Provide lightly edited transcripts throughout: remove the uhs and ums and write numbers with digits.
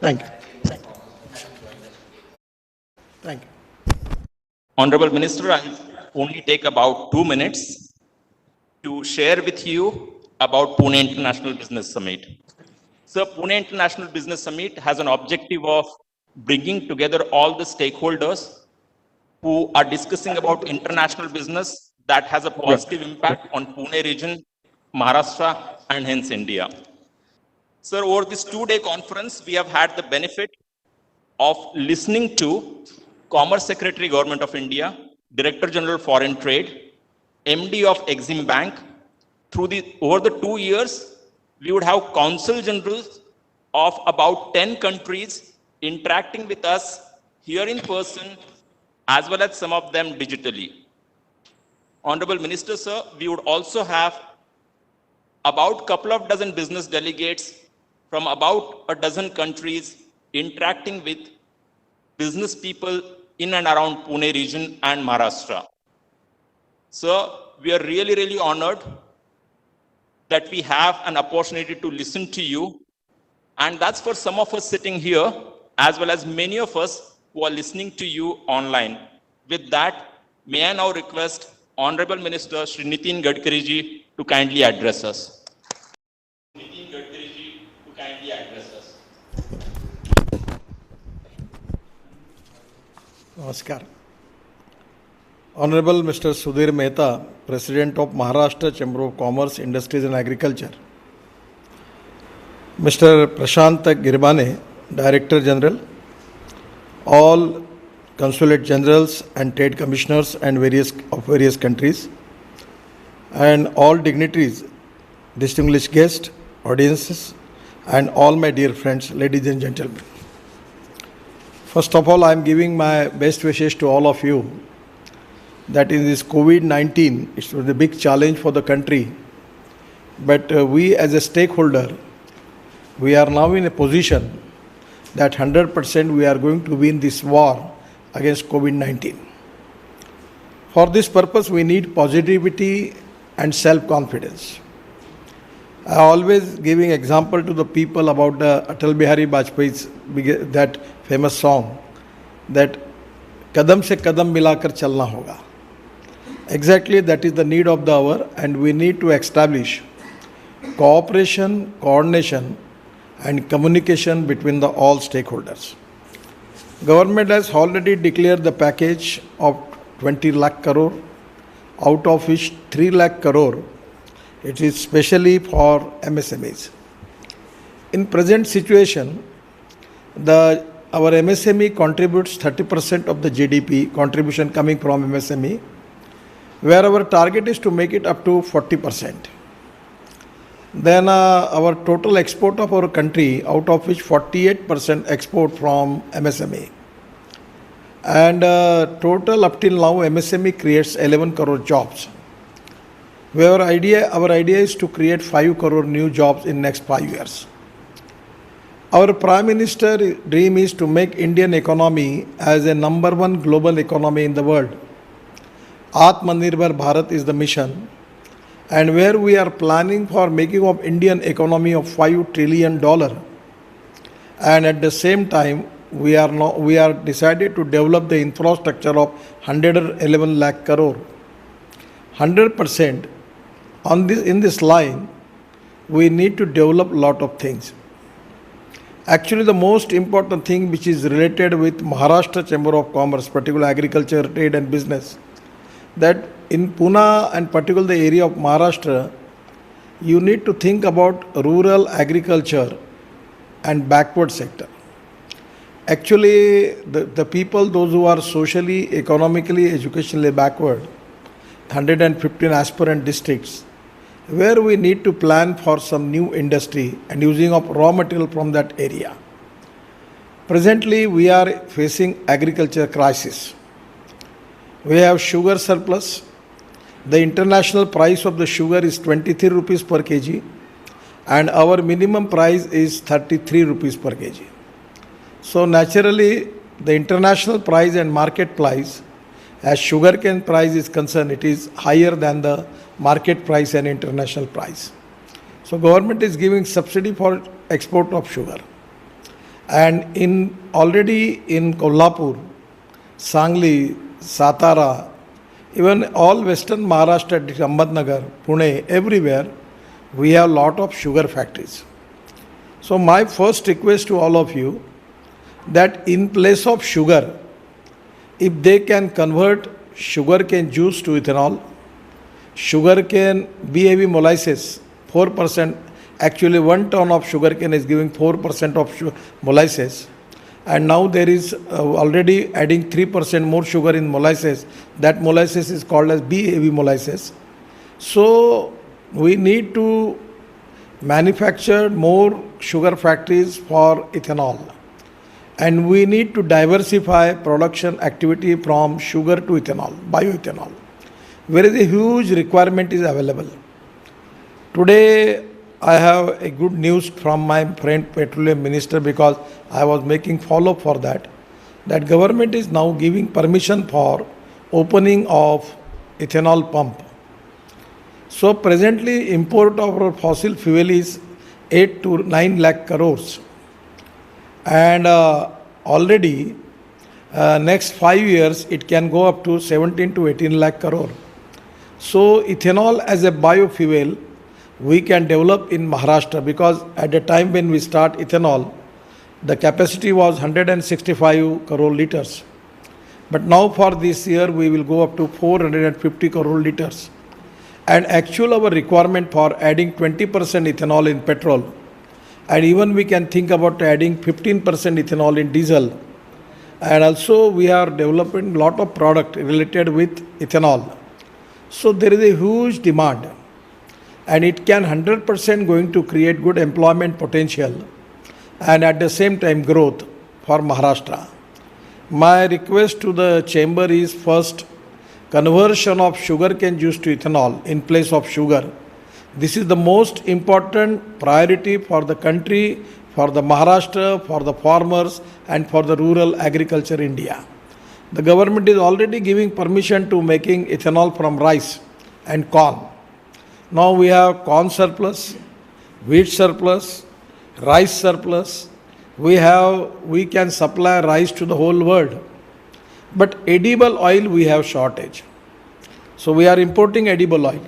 Thank you. Thank you. Honorable Minister, I'll only take about 2 minutes to share with you about Pune International Business Summit. So Pune International Business Summit has an objective of bringing together all the stakeholders who are discussing about international business that has a positive impact on Pune region, Maharashtra, and hence India. Sir, over this 2-day conference, we have had the benefit of listening to Commerce Secretary, Government of India, Director General Foreign Trade, MD of Exim Bank. Over the 2 years, we would have consul generals of about 10 countries interacting with us here in person, as well as some of them digitally. Honorable Minister, sir, we would also have about couple of dozen business delegates from about a dozen countries interacting with business people in and around Pune region and Maharashtra. So we are really, really honored that we have an opportunity to listen to you. And that's for some of us sitting here, as well as many of us who are listening to you online. With that, may I now request Honorable Minister Shri Nitin Gadkari ji to kindly address us. Nitin Gadkari ji to kindly address us. Namaskar. Honorable Mr. Sudhir Mehta, President of Maharashtra Chamber of Commerce, Industries and Agriculture. Mr. Prashant Girbane, Director General, all Consulate Generals and Trade Commissioners and various countries, and all dignitaries, distinguished guests, audiences, and all my dear friends, ladies and gentlemen. First of all, I am giving my best wishes to all of you that in this COVID-19, it was a big challenge for the country, but we as a stakeholder, we are now in a position that 100% we are going to win this war against COVID-19. For this purpose, we need positivity and self-confidence. I always giving example to the people about the Atal Bihari Vajpayee's that famous song that kadam se kadam milakar chalna hoga. Exactly that is the need of the hour, and we need to establish cooperation, coordination and communication between the all stakeholders. Government has already declared the package of 20 lakh crore, out of which 3 lakh crore it is specially for MSMEs. In present situation, our MSME contributes 30% of the GDP contribution coming from MSME, where our target is to make it up to 40%. Then our total export of our country, out of which 48% export from MSME. And total up till now, MSME creates 11 crore jobs. Our idea is to create 5 crore new jobs in next 5 years. Our Prime Minister dream is to make Indian economy as a number 1 global economy in the world. Atmanirbhar Bharat is the mission, and where we are planning for making of Indian economy of $5 trillion, and at the same time we are decided to develop the infrastructure of 111 lakh crore. 100% in this line, we need to develop lot of things. Actually, the most important thing which is related with Maharashtra Chamber of Commerce, particularly agriculture, trade and business, that in Pune and particularly the area of Maharashtra, you need to think about rural agriculture and backward sector. Actually, the people, those who are socially, economically, educationally backward, 115 aspirant districts, where we need to plan for some new industry and using of raw material from that area. Presently, we are facing agriculture crisis. We have sugar surplus. The international price of the sugar is 23 rupees per kg, and our minimum price is 33 rupees per kg. So naturally, the international price and market price, as sugarcane price is concerned, it is higher than the market price and international price. So government is giving subsidy for export of sugar. And already in Kolhapur, Sangli, Satara, even all western Maharashtra, Ahmednagar, Pune, everywhere, we have lot of sugar factories. So my first request to all of you, that in place of sugar, if they can convert sugarcane juice to ethanol, sugarcane BAV molasses, 4%, actually 1 ton of sugarcane is giving 4% of molasses, and now there is already adding 3% more sugar in molasses. That molasses is called as BAV molasses. So we need to manufacture more sugar factories for ethanol, and we need to diversify production activity from sugar to ethanol, bioethanol, where is a huge requirement is available. Today I have a good news from my friend Petroleum Minister, because I was making follow-up for that government is now giving permission for opening of ethanol pump. So presently import of our fossil fuel is 8 to 9 lakh crores, and already next 5 years it can go up to 17 to 18 lakh crore. So ethanol as a biofuel we can develop in Maharashtra, because at the time when we start ethanol, the capacity was 165 crore liters. But now for this year we will go up to 450 crore liters. And actual our requirement for adding 20% ethanol in petrol, and even we can think about adding 15% ethanol in diesel. And also we are developing lot of product related with ethanol. So there is a huge demand, and it can 100% going to create good employment potential and at the same time growth for Maharashtra. My request to the chamber is, first, conversion of sugarcane juice to ethanol in place of sugar. This is the most important priority for the country, for the Maharashtra, for the farmers and for the rural agriculture India. The government is already giving permission to making ethanol from rice and corn. Now we have corn surplus, wheat surplus, rice surplus. We can supply rice to the whole world. But edible oil we have shortage. So we are importing edible oil.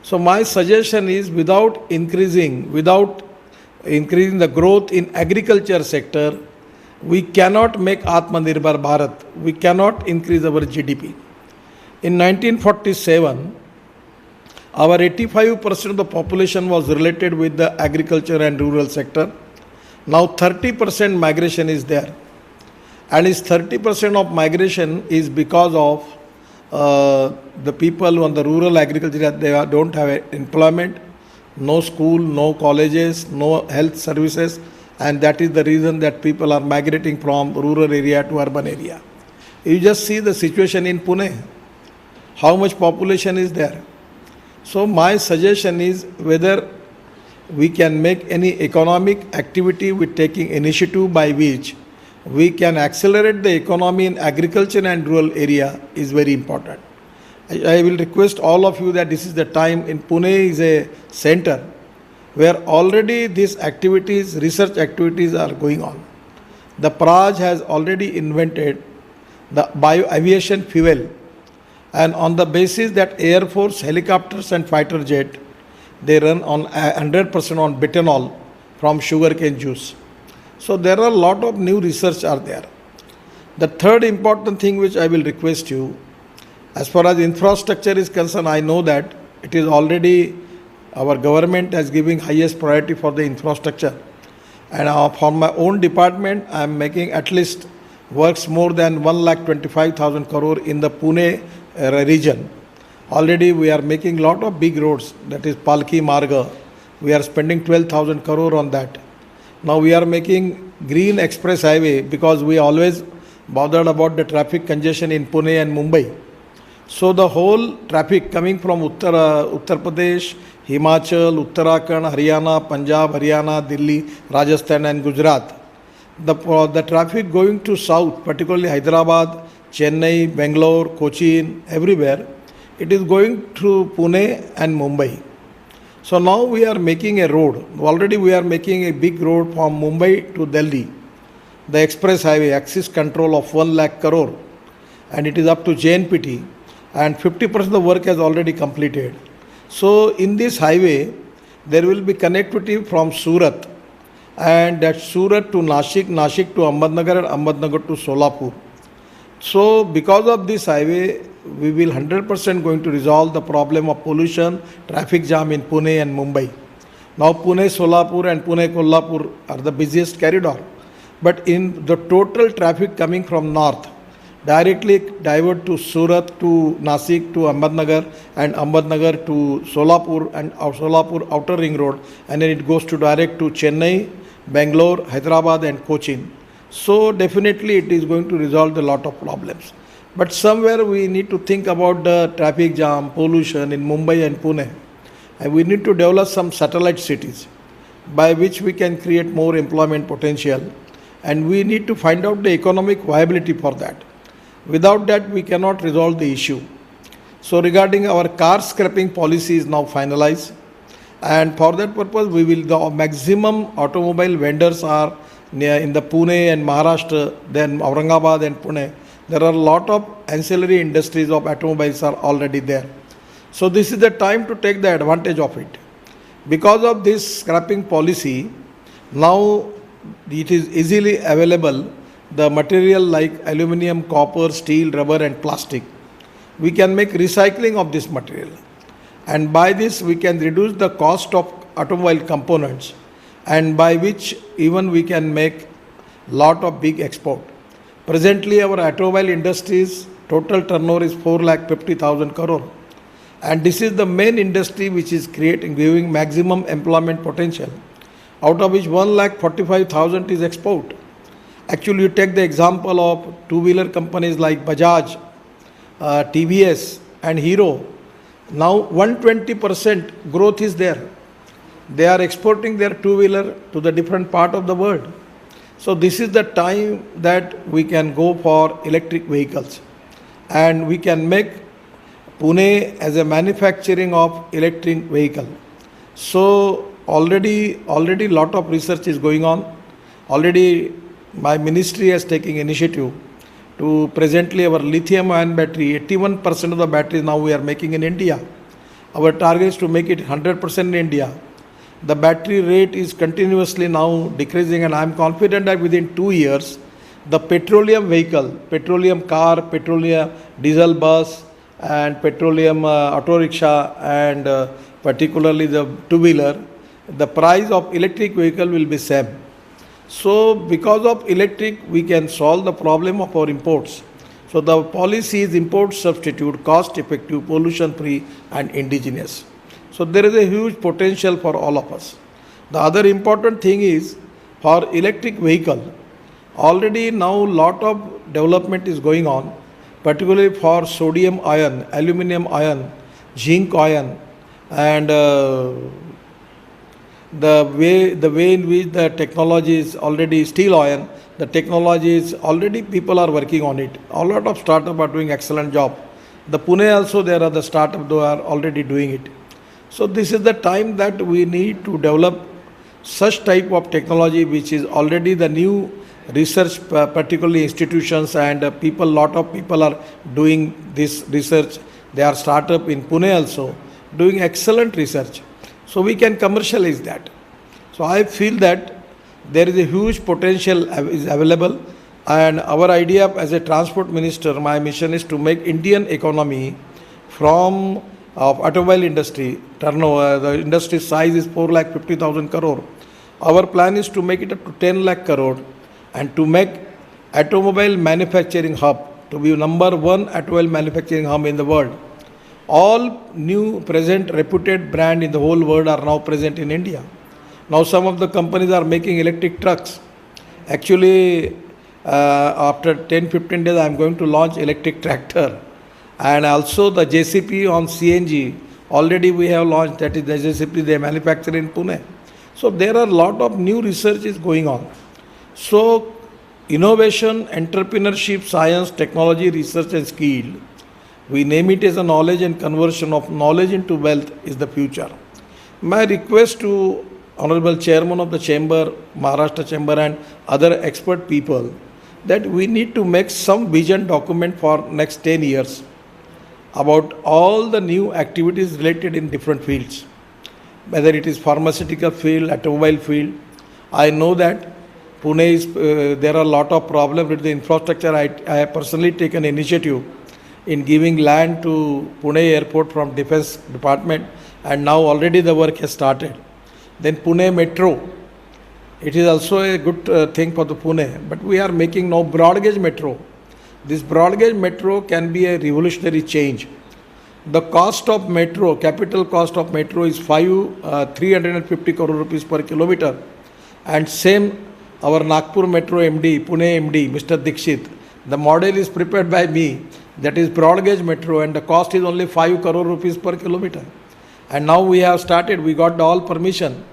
So my suggestion is, without increasing the growth in agriculture sector, we cannot make Atmanirbhar Bharat. We cannot increase our GDP. In 1947, our 85% of the population was related with the agriculture and rural sector. Now 30% migration is there. And this 30% of migration is because of the people on the rural agriculture, that they don't have employment, no school, no colleges, no health services, and that is the reason that people are migrating from rural area to urban area. You just see the situation in Pune, how much population is there. So my suggestion is, whether we can make any economic activity with taking initiative by which we can accelerate the economy in agriculture and rural area is very important. I will request all of you that this is the time. In Pune is a center where already these activities, research activities are going on. The Praj has already invented the bio-aviation fuel, and on the basis that Air Force helicopters and fighter jet, they run on 100% on ethanol from sugarcane juice. So there are a lot of new research are there. The third important thing which I will request you, as far as infrastructure is concerned, I know that it is already, our government is giving highest priority for the infrastructure. And for my own department, I am making at least works more than 1,25,000 crore in the Pune region. Already we are making lot of big roads, that is Palki Marga. We are spending 12,000 crore on that. Now we are making green express highway, because we always bothered about the traffic congestion in Pune and Mumbai. So the whole traffic coming from Uttar Pradesh, Himachal, Uttarakhand, Haryana, Punjab, Haryana, Delhi, Rajasthan and Gujarat. The traffic going to south, particularly Hyderabad, Chennai, Bangalore, Cochin, everywhere, it is going through Pune and Mumbai. So now we are making a road. Already we are making a big road from Mumbai to Delhi, the express highway axis control of 1 lakh crore, and it is up to JNPT, and 50% of the work has already completed. So in this highway, there will be connectivity from Surat, and that Surat to Nashik, Nashik to Ahmednagar, and Ahmednagar to Solapur. So because of this highway, we will 100% going to resolve the problem of pollution, traffic jam in Pune and Mumbai. Now Pune, Solapur and Pune, Kolhapur are the busiest corridor. But in the total traffic coming from north, directly divert to Surat, to Nasik, to Ahmednagar, and Ahmednagar to Solapur, and Solapur outer ring road, and then it goes to direct to Chennai, Bangalore, Hyderabad and Cochin. So definitely it is going to resolve a lot of problems. But somewhere we need to think about the traffic jam, pollution in Mumbai and Pune. And we need to develop some satellite cities by which we can create more employment potential. And we need to find out the economic viability for that. Without that, we cannot resolve the issue. So regarding our car scrapping policy is now finalized. And for that purpose, the maximum automobile vendors are in the Pune and Maharashtra, then Aurangabad and Pune. There are a lot of ancillary industries of automobiles are already there. So this is the time to take the advantage of it. Because of this scrapping policy, now it is easily available, the material like aluminum, copper, steel, rubber and plastic. We can make recycling of this material. And by this we can reduce the cost of automobile components, and by which even we can make lot of big export. Presently our automobile industry's total turnover is 4,50,000 crore. And this is the main industry which is giving maximum employment potential, out of which 1,45,000 is export. Actually, you take the example of two-wheeler companies like Bajaj, TVS and Hero. Now 120% growth is there. They are exporting their two-wheeler to the different part of the world. So this is the time that we can go for electric vehicles. And we can make Pune as a manufacturing of electric vehicle. So already lot of research is going on. Already my ministry is taking initiative to presently our lithium ion battery, 81% of the batteries now we are making in India. Our target is to make it 100% in India. The battery rate is continuously now decreasing, and I am confident that within 2 years, the petroleum vehicle, petroleum car, petroleum diesel bus and petroleum auto rickshaw and particularly the two-wheeler, the price of electric vehicle will be same. So because of electric, we can solve the problem of our imports. So the policy is import substitute, cost effective, pollution free and indigenous. So there is a huge potential for all of us. The other important thing is for electric vehicle, already now lot of development is going on, particularly for sodium ion, aluminum ion, zinc ion, and the way in which the technology is already steel ion, the technology is already people are working on it. A lot of startups are doing excellent job. The Pune also there are the startups who are already doing it. So this is the time that we need to develop such type of technology which is already the new research, particularly institutions and lot of people are doing this research. They are startup in Pune also doing excellent research. So we can commercialize that. So I feel that there is a huge potential is available, and our idea as a transport minister, my mission is to make Indian economy from automobile industry turnover, the industry size is 4,50,000 crore. Our plan is to make it up to 10 lakh crore and to make automobile manufacturing hub to be number one automobile manufacturing hub in the world. All new present reputed brand in the whole world are now present in India. Now some of the companies are making electric trucks. Actually, after 10-15 days, I am going to launch electric tractor. And also the JCP on CNG, already we have launched, that is the JCP they manufacture in Pune. So there are a lot of new research is going on. So innovation, entrepreneurship, science, technology, research and skill, we name it as a knowledge and conversion of knowledge into wealth is the future. My request to Honorable Chairman of the Chamber, Maharashtra Chamber, and other expert people, that we need to make some vision document for next 10 years about all the new activities related in different fields, whether it is pharmaceutical field, automobile field. I know that Pune is, there are a lot of problems with the infrastructure. I have personally taken initiative in giving land to Pune airport from Defense Department, and now already the work has started. Then Pune Metro, it is also a good thing for the Pune, but we are making now broad gauge metro. This broad gauge metro can be a revolutionary change. The cost of metro, capital cost of metro is 350 crore rupees per kilometer, and same our Nagpur Metro MD, Pune MD, Mr. Dikshit, the model is prepared by me, that is broad gauge metro, and the cost is only 5 crore rupees per kilometer. And now we have started, we got all permission,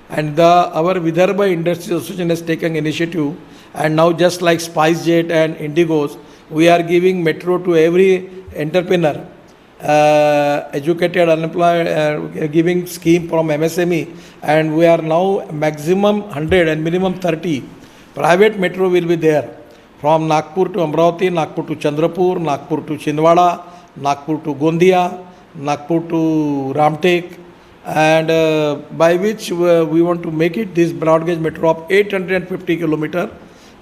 and our Vidarbha Industry Association has taken initiative, and now just like SpiceJet and Indigos, we are giving metro to every entrepreneur, educated, unemployed, giving scheme from MSME, and we are now maximum 100 and minimum 30 private metro will be there from Nagpur to Amravati, Nagpur to Chandrapur, Nagpur to Chindwara, Nagpur to Gondia, Nagpur to Ramtek, and by which we want to make it this broad gauge metro of 850 kilometer.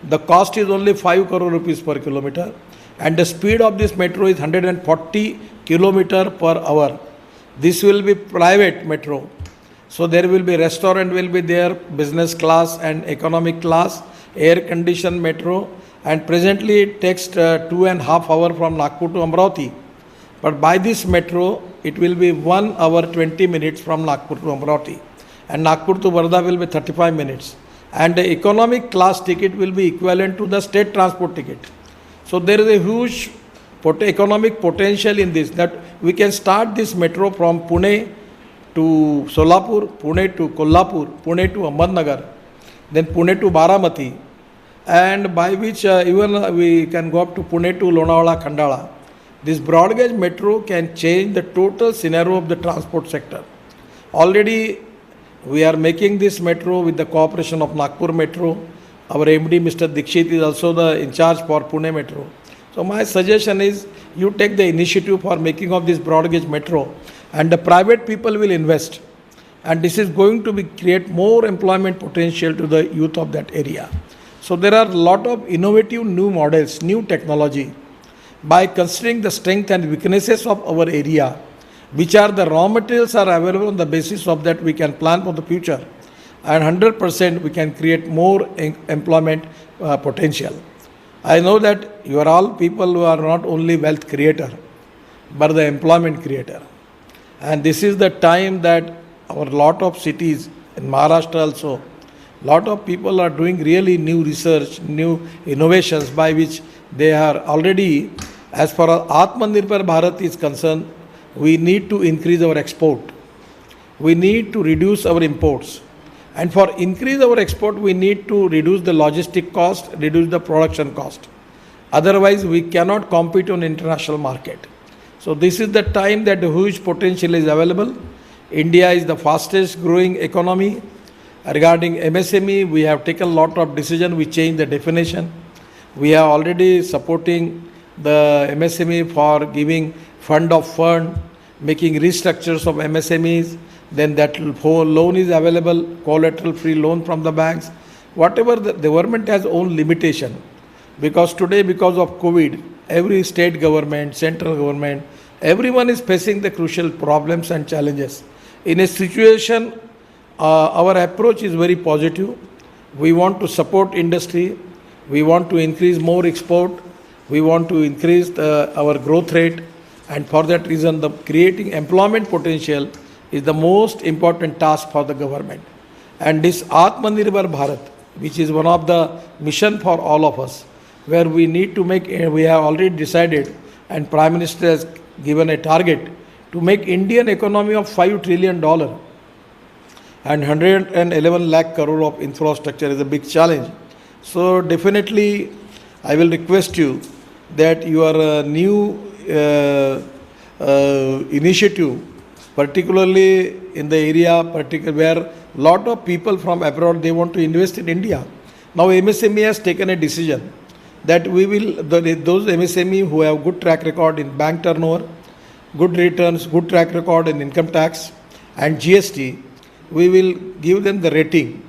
The cost is only 5 crore rupees per kilometer, and the speed of this metro is 140 kilometer per hour. This will be private metro. So there will be restaurant will be there, business class and economic class, air conditioned metro, and presently it takes 2.5 hours from Nagpur to Amravati. But by this metro, it will be 1 hour 20 minutes from Nagpur to Amravati, and Nagpur to Varda will be 35 minutes. And the economic class ticket will be equivalent to the state transport ticket. So there is a huge economic potential in this, that we can start this metro from Pune to Solapur, Pune to Kolhapur, Pune to Ahmednagar, then Pune to Baramati, and by which even we can go up to Pune to Lonavala, Khandala. This broad gauge metro can change the total scenario of the transport sector. Already we are making this metro with the cooperation of Nagpur Metro. Our MD Mr. Dikshit is also the in charge for Pune Metro. So my suggestion is you take the initiative for making of this broad gauge metro, and the private people will invest. And this is going to create more employment potential to the youth of that area. So there are a lot of innovative new models, new technology. By considering the strength and weaknesses of our area, which are the raw materials are available, on the basis of that we can plan for the future, and 100% we can create more employment potential. I know that you are all people who are not only wealth creator, but the employment creator. And this is the time that our lot of cities in Maharashtra also, lot of people are doing really new research, new innovations by which they are already, as far as Atmanirbhar Bharat is concerned, we need to increase our export. We need to reduce our imports. And for increase our export, we need to reduce the logistic cost, reduce the production cost. Otherwise, we cannot compete on international market. So this is the time that the huge potential is available. India is the fastest growing economy. Regarding MSME, we have taken a lot of decision. We changed the definition. We are already supporting the MSME for giving fund, making restructures of MSMEs. Then that loan is available, collateral free loan from the banks. Whatever the government has own limitation. Because today, because of COVID, every state government, central government, everyone is facing the crucial problems and challenges. In a situation, our approach is very positive. We want to support industry. We want to increase more export. We want to increase our growth rate. And for that reason, the creating employment potential is the most important task for the government. And this Atmanirbhar Bharat, which is one of the mission for all of us, where we need to make, we have already decided, and Prime Minister has given a target to make Indian economy of $5 trillion, and 111 lakh crore of infrastructure is a big challenge. So definitely, I will request you that your new initiative, particularly in the area where Lot of people from abroad, they want to invest in India. Now MSME has taken a decision that we will, those MSME who have good track record in bank turnover, good returns, good track record in income tax and GST, we will give them the rating.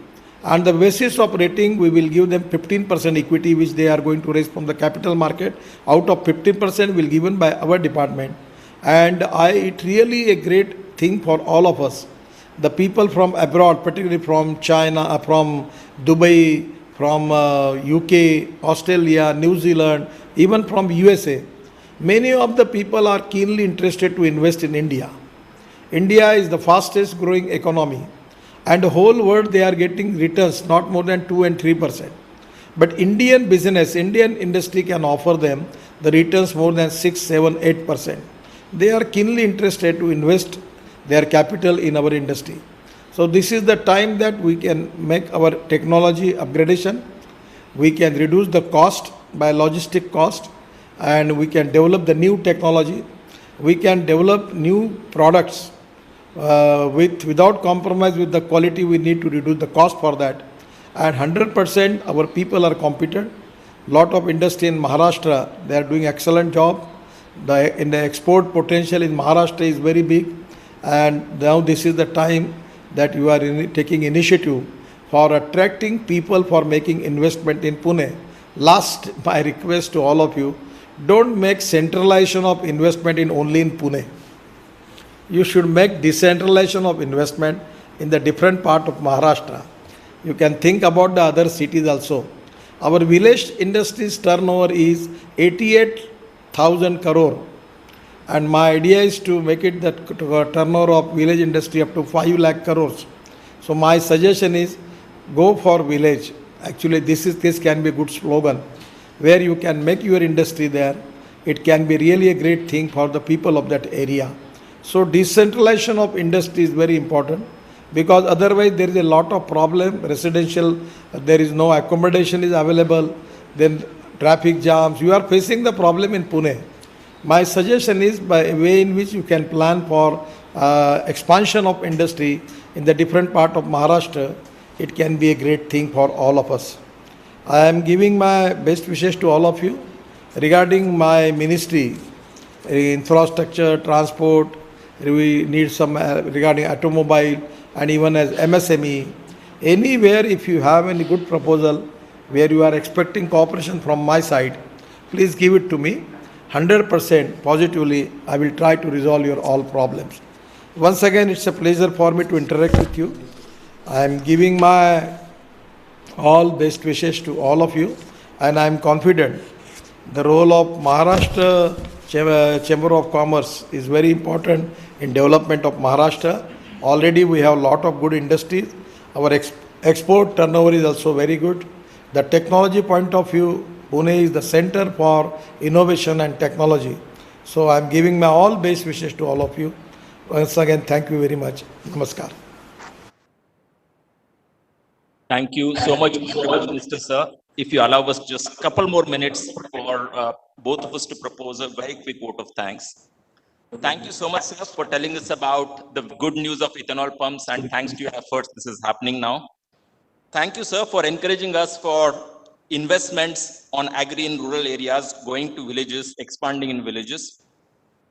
On the basis of rating, we will give them 15% equity which they are going to raise from the capital market. Out of 15% will given by our department. And it really a great thing for all of us. The people from abroad, particularly from China, from Dubai, from UK, Australia, New Zealand, even from USA, many of the people are keenly interested to invest in India. India is the fastest growing economy, and the whole world they are getting returns not more than 2 and 3%. But Indian business, Indian industry can offer them the returns more than 6, 7, 8%. They are keenly interested to invest their capital in our industry. So this is the time that we can make our technology upgradation. We can reduce the cost by logistic cost, and we can develop the new technology. We can develop new products without compromise with the quality. We need to reduce the cost for that. And 100% our people are competent. Lot of industry in Maharashtra, they are doing excellent job. In the export potential in Maharashtra is very big. And now this is the time that you are taking initiative for attracting people for making investment in Pune. Last, my request to all of you, don't make centralization of investment only in Pune. You should make decentralization of investment in the different part of Maharashtra. You can think about the other cities also. Our village industries turnover is 88,000 crore. And my idea is to make it the turnover of village industry up to 5 lakh crores. So my suggestion is go for village. Actually, this can be a good slogan where you can make your industry there. It can be really a great thing for the people of that area. So decentralization of industry is very important, because otherwise there is a lot of problem. Residential, there is no accommodation is available. Then traffic jams. You are facing the problem in Pune. My suggestion is by a way in which you can plan for expansion of industry in the different part of Maharashtra. It can be a great thing for all of us. I am giving my best wishes to all of you regarding my ministry, infrastructure, transport. We need some regarding automobile and even as MSME. Anywhere, if you have any good proposal where you are expecting cooperation from my side, please give it to me. 100% positively, I will try to resolve your all problems. Once again, it's a pleasure for me to interact with you. I am giving my all best wishes to all of you, and I am confident the role of Maharashtra Chamber of Commerce is very important in development of Maharashtra. Already we have a lot of good industries. Our export turnover is also very good. The technology point of view, Pune is the center for innovation and technology. So I am giving my all best wishes to all of you. Once again, thank you very much. Namaskar. Thank you so much, Honorable Minister, sir. If you allow us just a couple more minutes for both of us to propose a very quick vote of thanks. Thank you so much, sir, for telling us about the good news of ethanol pumps, and thanks to your efforts, this is happening now. Thank you, sir, for encouraging us for investments on agri in rural areas, going to villages, expanding in villages.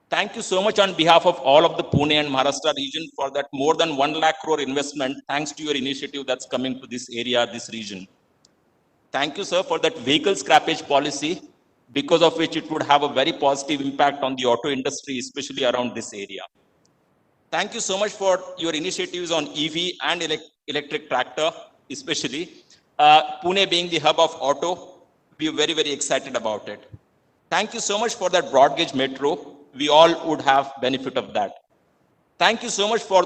Thank you so much on behalf of all of the Pune and Maharashtra region for that more than 1 lakh crore investment, thanks to your initiative that's coming to this area, this region. Thank you, sir, for that vehicle scrappage policy, because of which it would have a very positive impact on the auto industry, especially around this area. Thank you so much for your initiatives on EV and electric tractor, especially. Pune being the hub of auto, we are very, very excited about it. Thank you so much for that broad gauge metro. We all would have benefit of that. Thank you so much for